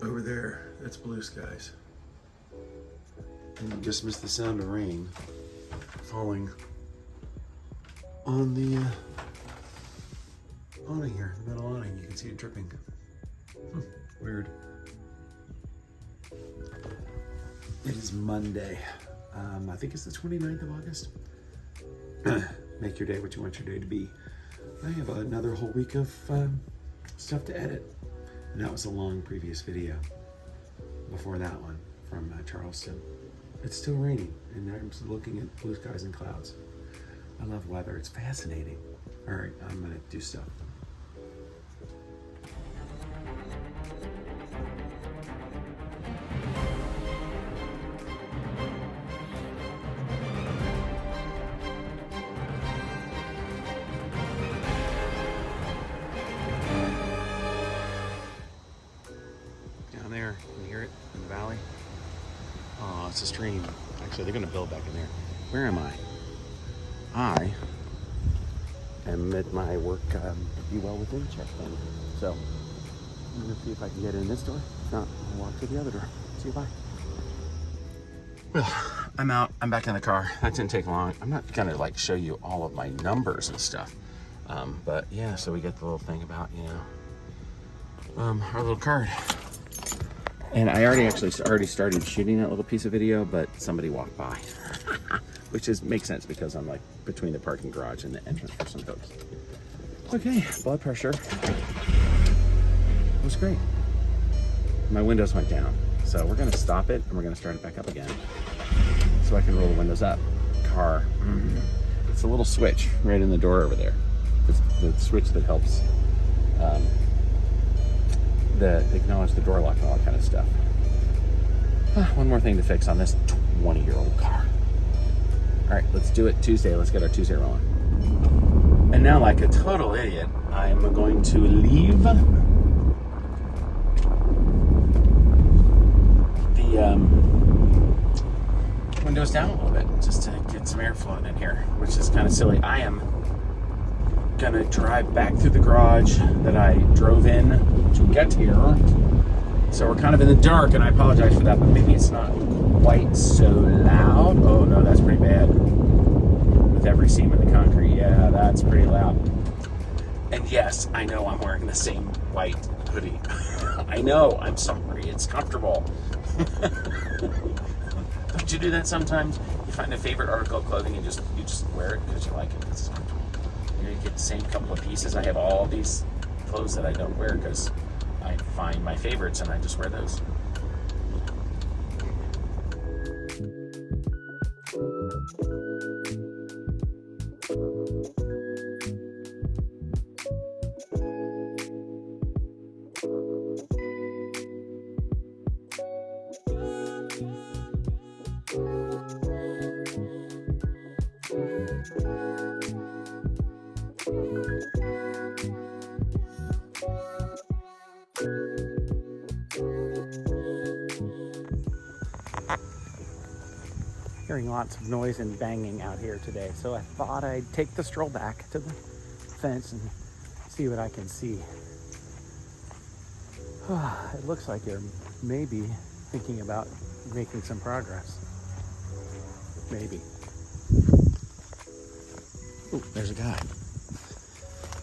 over there, that's blue skies. And you just missed the sound of rain falling on the awning here, the metal awning. You can see it dripping. Weird. It is Monday. I think it's the 29th of August. Make your day what you want your day to be. I have another whole week of stuff to edit. And that was a long previous video before that one from Charleston. It's still raining, and I'm just looking at blue skies and clouds. I love weather, it's fascinating. All right, I'm gonna do stuff. Down there, can you hear it in the valley? Oh, it's a stream. Actually, they're gonna build back in there. Where am I? I am at my work Be Well Within check thing. So I'm gonna see if I can get in this door. If not, I'll walk to the other door. See you, bye. Well, I'm out. I'm back in the car. That didn't take long. I'm not gonna like show you all of my numbers and stuff. But yeah, so we get the little thing about, you know, our little card. And I already started shooting that little piece of video, but somebody walked by, which makes sense because I'm like between the parking garage and the entrance for some folks. Okay, blood pressure was great. My windows went down, so we're gonna stop it and we're gonna start it back up again, so I can roll the windows up. Car, it's a little switch right in the door over there. It's the switch that helps. Acknowledge the door lock and all that kind of stuff. One more thing to fix on this 20-year-old car. All right, let's do it Tuesday. Let's get our Tuesday rolling. And now, like a total idiot, I'm going to leave the windows down a little bit just to get some air flowing in here, which is kind of silly. I am gonna drive back through the garage that I drove in to get here. So we're kind of in the dark, and I apologize for that, but maybe it's not quite so loud. Oh no, that's pretty bad. With every seam in the concrete, yeah, that's pretty loud. And yes, I know I'm wearing the same white hoodie. I know, I'm sorry, it's comfortable. Don't you do that sometimes? You find a favorite article of clothing and you just wear it because you like it, because it's comfortable. You get the same couple of pieces. I have all these clothes that I don't wear because I find my favorites and I just wear those. Hearing lots of noise and banging out here today, so I thought I'd take the stroll back to the fence and see what I can see. It looks like you're maybe thinking about making some progress. Maybe. Ooh, there's a guy.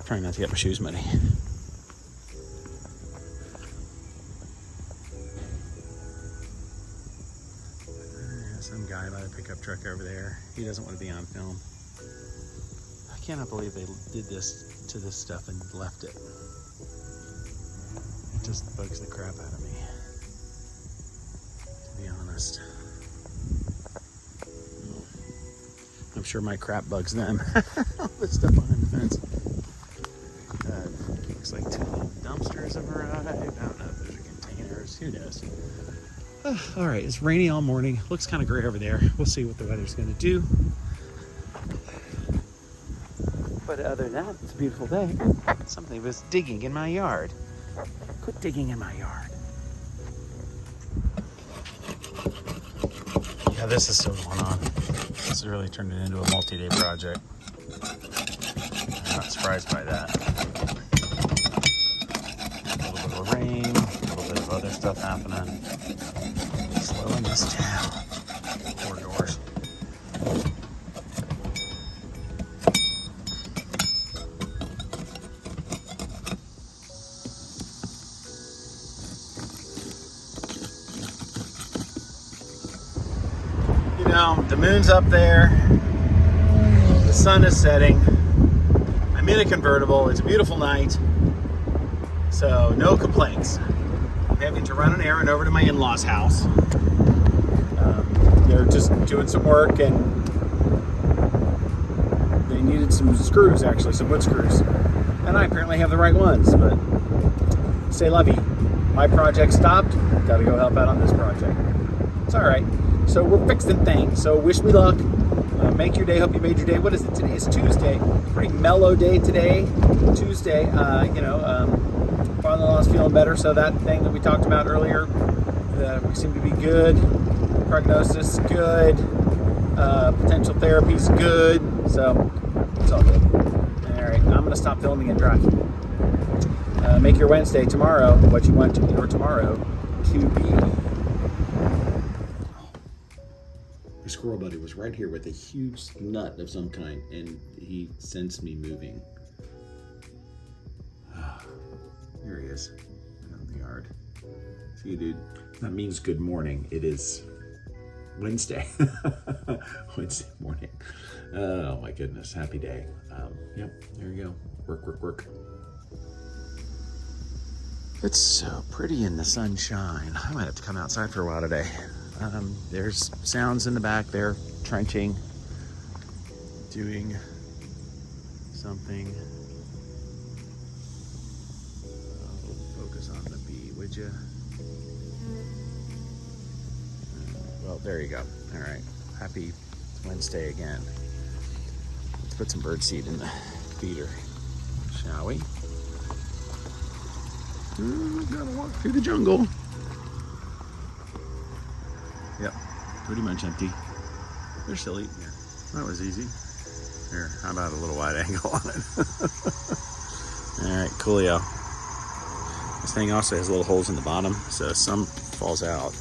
Trying not to get my shoes muddy. Some guy by the pickup truck over there. He doesn't want to be on film. I cannot believe they did this to this stuff and left it. It just bugs the crap out of me, to be honest. I'm sure my crap bugs them. All this stuff behind the fence. Looks like 2 little dumpsters have arrived. I don't know if those are containers. Who knows? All right, it's rainy all morning. Looks kind of gray over there. We'll see what the weather's going to do. But other than that, it's a beautiful day. Something was digging in my yard. Quit digging in my yard. Yeah, this is still going on. This is really turned it into a multi-day project. I'm not surprised by that. A little bit of rain, a little bit of of other stuff happening. Slowing this down. Four doors. You know, the moon's up there. The sun is setting. I'm in a convertible. It's a beautiful night. So no complaints. I'm having to run an errand over to my in-laws' house. They're just doing some work and they needed some screws, actually, some wood screws. And I apparently have the right ones, but c'est la vie. My project stopped. Got to go help out on this project. It's all right. So we're fixing things. So wish me luck. Make your day. Hope you made your day. What is it today? It's Tuesday. Pretty mellow day today. Tuesday. Father-in-law's feeling better, so that thing that we talked about earlier, we seem to be good. Prognosis good. Potential therapy's good. So it's all good. All right, I'm gonna stop filming and drive. Make your Wednesday tomorrow what you want your tomorrow to be. My squirrel buddy was right here with a huge nut of some kind, and he sensed me moving. Here he is, out in the yard. See you, dude. That means good morning. It is Wednesday. Wednesday morning. Oh my goodness, happy day. Yep, there you go. Work, work, work. It's so pretty in the sunshine. I might have to come outside for a while today. There's sounds in the back there, trenching, doing something. Focus on the bee, would you? Well, there you go. All right, happy Wednesday again. Let's put some birdseed in the feeder, shall we? Gotta walk through the jungle. Yep, pretty much empty. They're still eating here. That was easy. Here, how about a little wide angle on it? All right, coolio. This thing also has little holes in the bottom, so some falls out.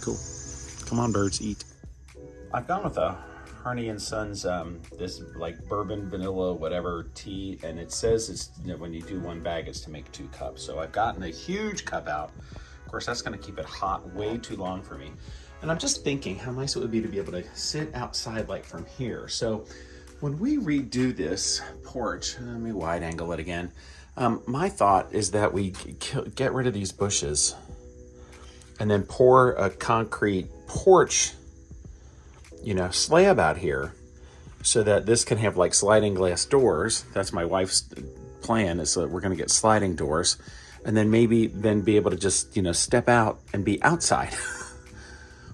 Cool. Come on, birds, eat. I've gone with a Harney and Sons, this like bourbon, vanilla, whatever tea, and it says it's, you know, when you do one bag, it's to make 2 cups. So I've gotten a huge cup out. Of course, that's going to keep it hot way too long for me. And I'm just thinking how nice it would be to be able to sit outside like from here. So when we redo this porch, let me wide angle it again. My thought is that we get rid of these bushes and then pour a concrete porch, you know, slab out here so that this can have like sliding glass doors. That's my wife's plan, is that we're going to get sliding doors, and then maybe then be able to just, you know, step out and be outside,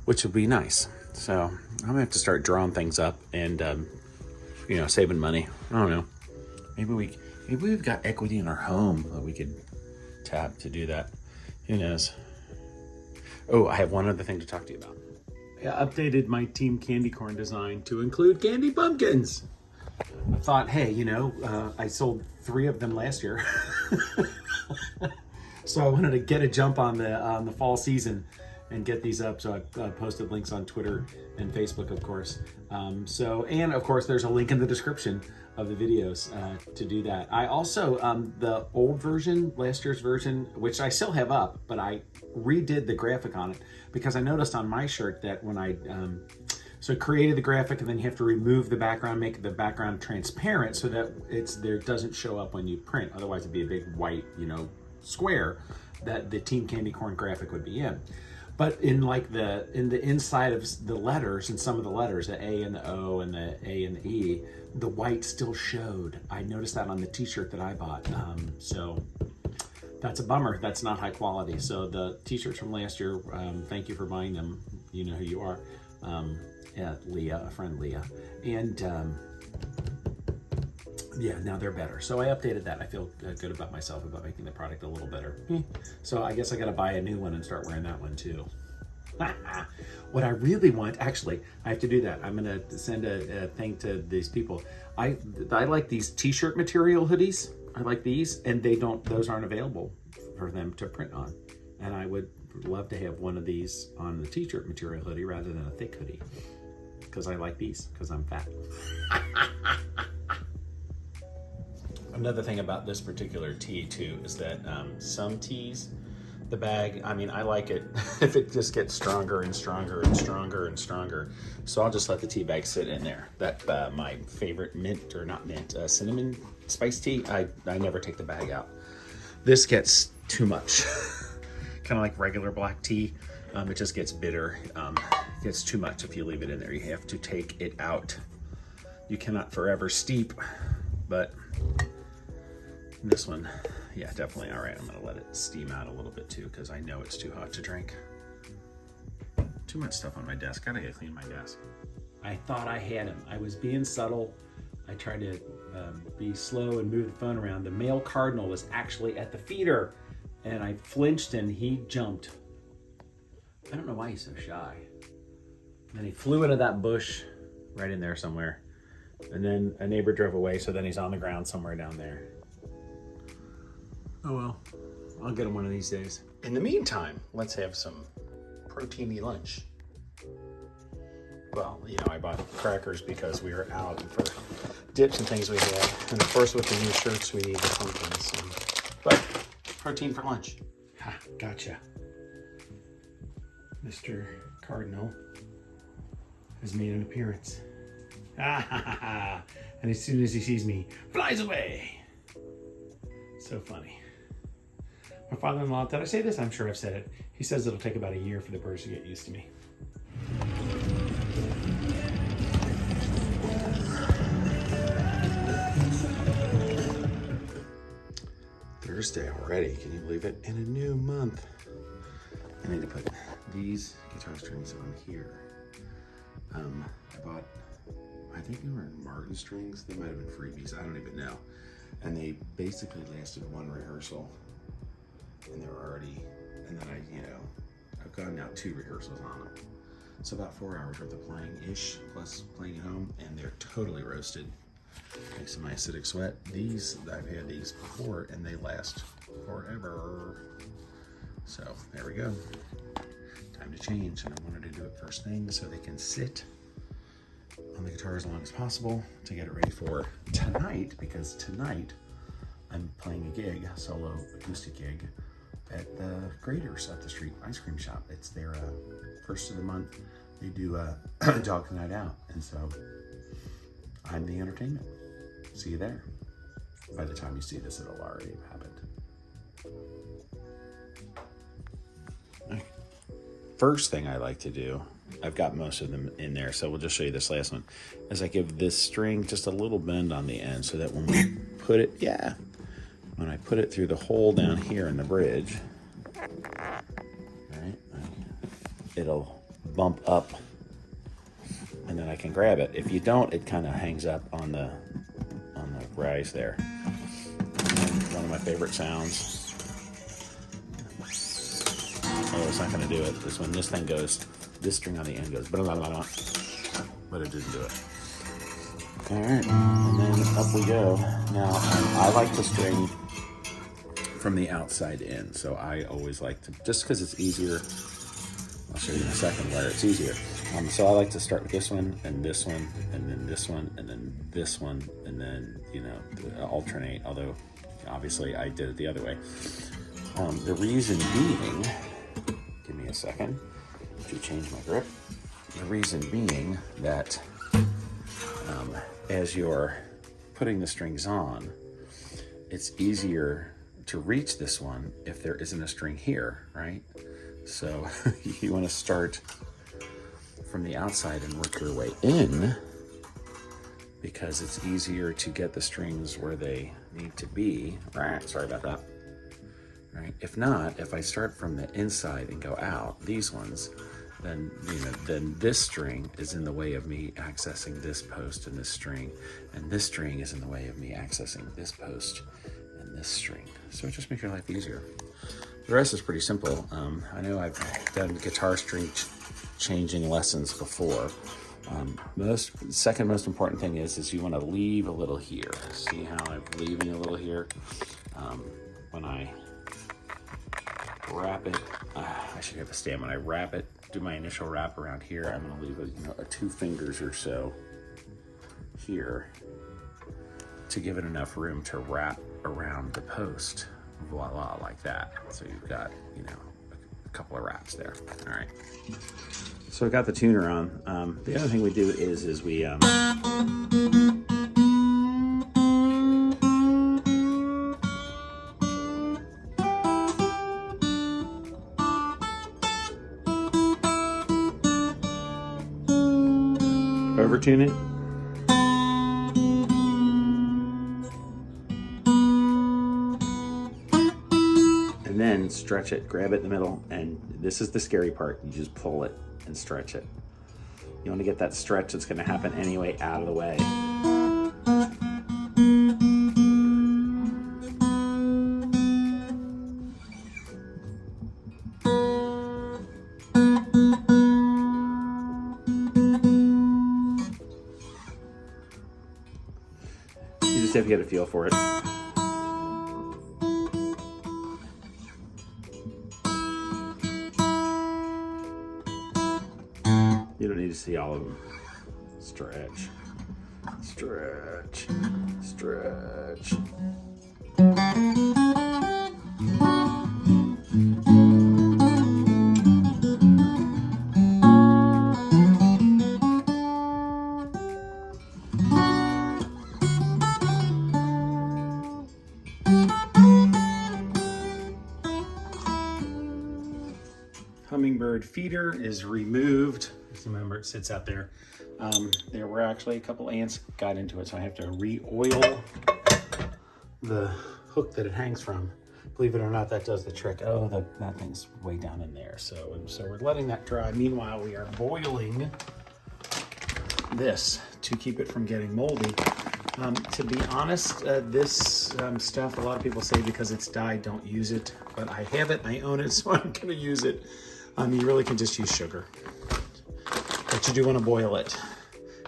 which would be nice. So I'm gonna have to start drawing things up and, you know, saving money. I don't know. Maybe we've got equity in our home that we could tap to do that. Who knows? Oh, I have one other thing to talk to you about. I updated my team candy corn design to include candy pumpkins. I thought, hey, you know, I sold 3 of them last year. So I wanted to get a jump on the fall season and get these up. So I posted links on Twitter and Facebook, of course. And of course, there's a link in the description of the videos to do that. I also, the old version, last year's version, which I still have up, but I redid the graphic on it because I noticed on my shirt that when I, so I created the graphic and then you have to remove the background, make the background transparent so that it doesn't show up when you print. Otherwise it'd be a big white, you know, square that the Team Candy Corn graphic would be in. But in like the inside of the letters, and some of the letters, the A and the O and the A and the E, the white still showed. I noticed that on the t-shirt that I bought. So that's a bummer. That's not high quality. So the t-shirts from last year, thank you for buying them. You know who you are. Yeah, Leah, a friend Leah. And yeah, now they're better. So I updated that. I feel good about myself about making the product a little better. So I guess I gotta buy a new one and start wearing that one too. What I really want, actually, I have to do that. I'm gonna send a thing to these people. I like these t-shirt material hoodies. I like these, and those aren't available for them to print on. And I would love to have one of these on the t-shirt material hoodie rather than a thick hoodie, because I like these, because I'm fat. Another thing about this particular tee too is that some tees, the bag, I mean, I like it if it just gets stronger and stronger and stronger and stronger. So I'll just let the tea bag sit in there. That my favorite mint, or not mint, cinnamon spice tea, I never take the bag out. This gets too much. Kind of like regular black tea. It just gets bitter. It gets too much if you leave it in there. You have to take it out. You cannot forever steep, but this one, yeah, definitely. All right, I'm gonna let it steam out a little bit too, because I know it's too hot to drink. Too much stuff on my desk. Gotta get clean my desk. I thought I had him. I was being subtle. I tried to be slow and move the phone around. The male cardinal was actually at the feeder, and I flinched and he jumped. I don't know why he's so shy. And he flew into that bush right in there somewhere. And then a neighbor drove away, so then he's on the ground somewhere down there. Oh well, I'll get him one of these days. In the meantime, let's have some proteiny lunch. Well, you know, I bought crackers because we were out for dips and things we had. And of course, with the new shirts, we need the pumpkins. But protein for lunch. Ha, gotcha. Mr. Cardinal has made an appearance. Ah, ha, ha, ha. And as soon as he sees me, flies away. So funny. My father-in-law, did I say this? I'm sure I've said it. He says it'll take about a year for the birds to get used to me. Thursday already, can you believe it? In a new month. I need to put these guitar strings on here. I bought, I think they were Martin strings. They might have been freebies, I don't even know. And they basically lasted one rehearsal. And they were already, and then I've gone now 2 rehearsals on them. So about 4 hours worth of playing-ish, plus playing at home, and they're totally roasted. Thanks to my acidic sweat. These, I've had these before, and they last forever. So there we go. Time to change, and I wanted to do it first thing so they can sit on the guitar as long as possible to get it ready for tonight, because tonight I'm playing a gig, a solo acoustic gig, at the Graders up the street ice cream shop. It's their first of the month. They do a dog night out, and so I'm the entertainment. See you there. By the time you see this, it'll already have happened. Okay. First thing I like to do, I've got most of them in there, so we'll just show you this last one, is I give this string just a little bend on the end so that when we put it, when I put it through the hole down here in the bridge, right, it'll bump up, and then I can grab it. If you don't, it kind of hangs up on the rise there. And one of my favorite sounds, oh, it's not going to do it, is when this thing goes, this string on the end goes, blah, blah, blah, blah, but it didn't do it. All right, and then up we go. Now, I like to string from the outside in, so I always like to, just because it's easier, I'll show you in a second where it's easier. So I like to start with this one, and this one, and then this one, and then this one, and then, alternate, although obviously I did it the other way. The reason being, give me a second to change my grip. The reason being that as you're putting the strings on, it's easier to reach this one if there isn't a string here, right? So you want to start from the outside and work your way in, because it's easier to get the strings where they need to be. Right, sorry about that. Right. If not, if I start from the inside and go out, these ones, then then this string is in the way of me accessing this post and this string, and this string is in the way of me accessing this post and this string. So it just makes your life easier. The rest is pretty simple. I know I've done guitar string changing lessons before. Second most important thing is you want to leave a little here. See how I'm leaving a little here? When I wrap it. I should have a stand when I wrap it. Do my initial wrap around here. I'm going to leave a 2 fingers or so here to give it enough room to wrap around the post. Voila, like that. So you've got, a couple of wraps there. All right. So I got the tuner on. The other thing we do is we overtune it. And then stretch it, grab it in the middle, and this is the scary part. You just pull it and stretch it. You want to get that stretch that's going to happen anyway out of the way. You just have to get a feel for it. You don't need to see all of them. Stretch, stretch, stretch. Hummingbird feeder is removed. Remember, it sits out there. There were actually a couple ants got into it, so I have to re-oil the hook that it hangs from. Believe it or not, that does the trick. Oh, that thing's way down in there. So we're letting that dry. Meanwhile, we are boiling this to keep it from getting moldy. To be honest, this stuff, a lot of people say because it's dyed, don't use it. But I have it, I own it, so I'm going to use it. You really can just use sugar. But you do want to boil it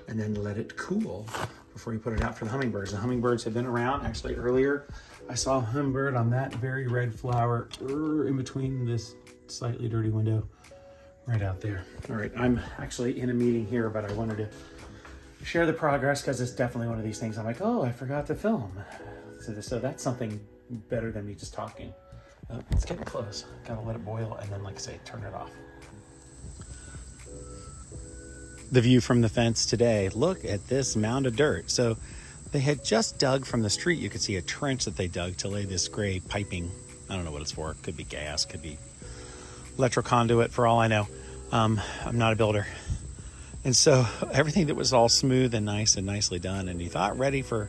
and then let it cool before you put it out for the hummingbirds. The hummingbirds have been around. Actually, earlier I saw a hummingbird on that very red flower in between this slightly dirty window right out there. All right, I'm actually in a meeting here, but I wanted to share the progress because it's definitely one of these things I'm like, oh, I forgot to film. So that's something better than me just talking. It's getting close. Gotta let it boil and then, like I say, turn it off. The view from the fence today. Look at this mound of dirt. So they had just dug from the street. You could see a trench that they dug to lay this gray piping. I don't know what it's for. Could be gas, could be electrical conduit for all I know. I'm not a builder. And so everything that was all smooth and nice and nicely done and you thought ready for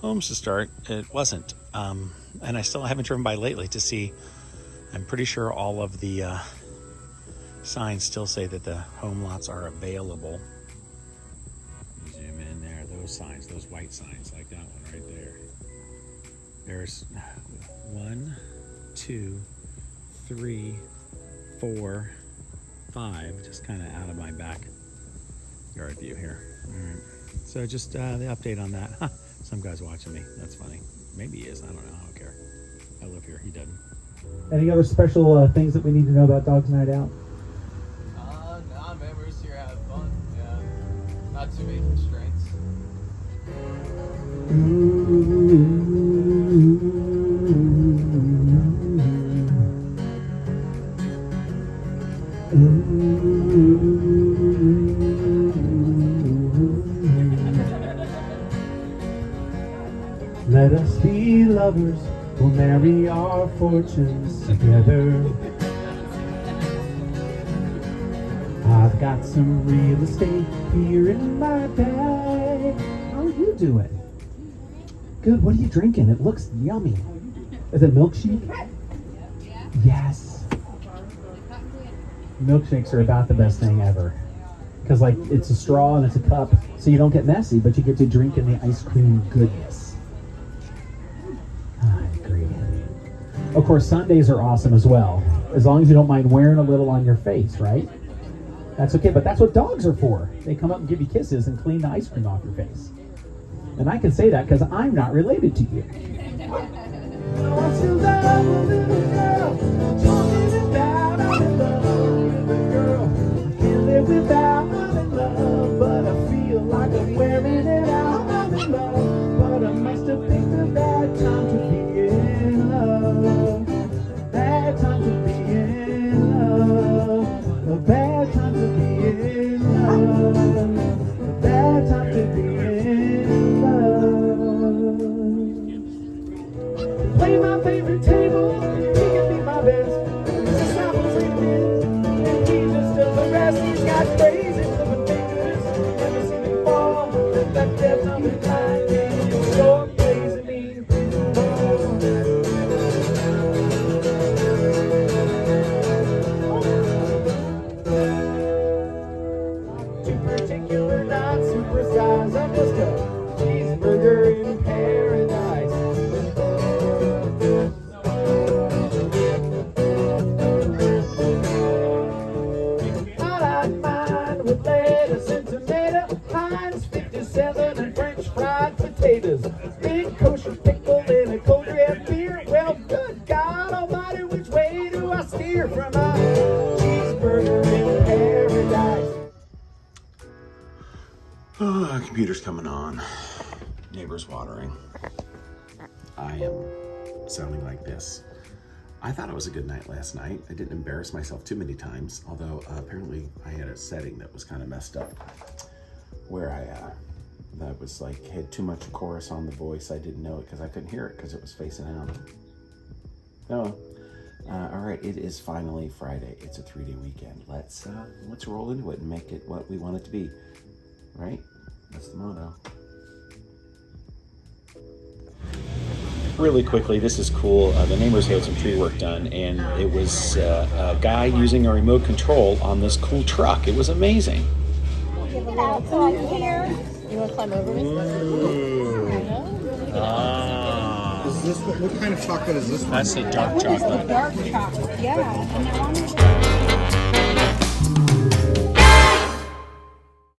homes to start, it wasn't. And I still haven't driven by lately to see. I'm pretty sure all of the signs still say that the home lots are available. Zoom in there, those signs, those white signs, like that one right there. There's 1, 2, 3, 4, 5, just kind of out of my backyard view here. All right. So just the update on that. Huh. Some guy's watching me. That's funny. Maybe he is. I don't know. I don't care. I live here. He doesn't. Any other special things that we need to know about Dog's Night Out? Nah, man, we're just here to have fun. Yeah, not too many constraints. Let us be lovers, we'll marry our fortunes together. I've got some real estate here in my bag. How are you doing? Good, what are you drinking? It looks yummy. Is it milkshake? Yes. Milkshakes are about the best thing ever. Because like it's a straw and it's a cup, so you don't get messy, but you get to drink in the ice cream goodness. I agree. Of course, Sundays are awesome as well, as long as you don't mind wearing a little on your face, right? That's okay, but that's what dogs are for. They come up and give you kisses and clean the ice cream off your face. And I can say that because I'm not related to you. I want to love a little girl. the table, he can be my best. Mrs. Apple's in his, and Jesus does the rest. He's got crazy flipping fingers, never seen him fall. That death on his mind, it's so amazing me. Two particular non-superstars, I'm just a cheeseburger in paradise. I like mine with lettuce and tomato, Heinz 57 and French fried potatoes, big kosher pickle in a cold red beer. Well, good God Almighty, which way do I steer from a cheeseburger in paradise? Oh, computer's coming on. Neighbor's watering. I am sounding like this. I thought it was a good night last night. I didn't embarrass myself too many times, although apparently I had a setting that was kind of messed up, where that was like, had too much chorus on the voice. I didn't know it because I couldn't hear it because it was facing out. Oh, all right, it is finally Friday. It's a 3-day weekend. Let's roll into it and make it what we want it to be, right? That's the motto. Really quickly, this is cool. The neighbors had some tree work done, and it was a guy using a remote control on this cool truck. It was amazing. Get out on here. You want to climb over me? Is this what kind of chocolate is this one? That's the dark What is the chocolate. dark chocolate? Yeah. And now I'm